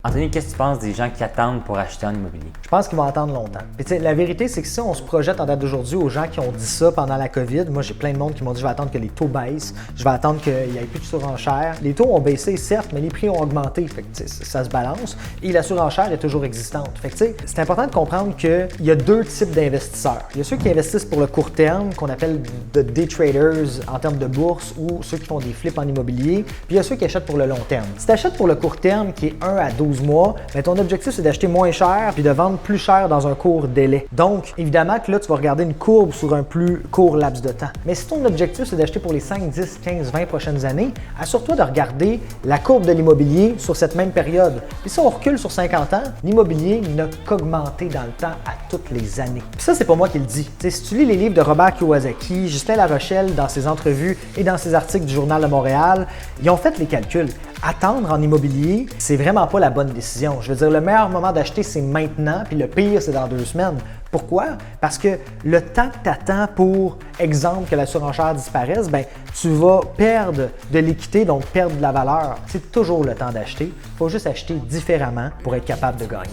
Anthony, qu'est-ce que tu penses des gens qui attendent pour acheter en immobilier? Je pense qu'ils vont attendre longtemps. Puis, la vérité, c'est que si on se projette en date d'aujourd'hui aux gens qui ont dit ça pendant la COVID, moi j'ai plein de monde qui m'ont dit je vais attendre que les taux baissent, je vais attendre qu'il n'y ait plus de surenchère. Les taux ont baissé, certes, mais les prix ont augmenté. Fait que, ça se balance et la surenchère est toujours existante. Fait que, c'est important de comprendre qu'il y a deux types d'investisseurs. Il y a ceux qui investissent pour le court terme, qu'on appelle de day traders en termes de bourse, ou ceux qui font des flips en immobilier. Puis il y a ceux qui achètent pour le long terme. Si tu achètes pour le court terme, qui est 1 à 12 mois, bien, ton objectif c'est d'acheter moins cher puis de vendre plus cher dans un court délai. Donc, évidemment que là, tu vas regarder une courbe sur un plus court laps de temps. Mais si ton objectif c'est d'acheter pour les 5, 10, 15, 20 prochaines années, assure-toi de regarder la courbe de l'immobilier sur cette même période. Puis si on recule sur 50 ans, l'immobilier n'a qu'augmenté dans le temps à toutes les années. Puis ça, c'est pas moi qui le dis. T'sais, si tu lis les livres de Robert Kiyosaki, Ghislain Larochelle dans ses entrevues et dans ses articles du Journal de Montréal, ils ont fait les calculs. Attendre en immobilier, c'est vraiment pas la bonne décision. Je veux dire, le meilleur moment d'acheter, c'est maintenant, puis le pire, c'est dans 2 semaines. Pourquoi? Parce que le temps que tu attends pour, exemple, que la surenchère disparaisse, bien, tu vas perdre de l'équité, donc perdre de la valeur. C'est toujours le temps d'acheter. Il faut juste acheter différemment pour être capable de gagner.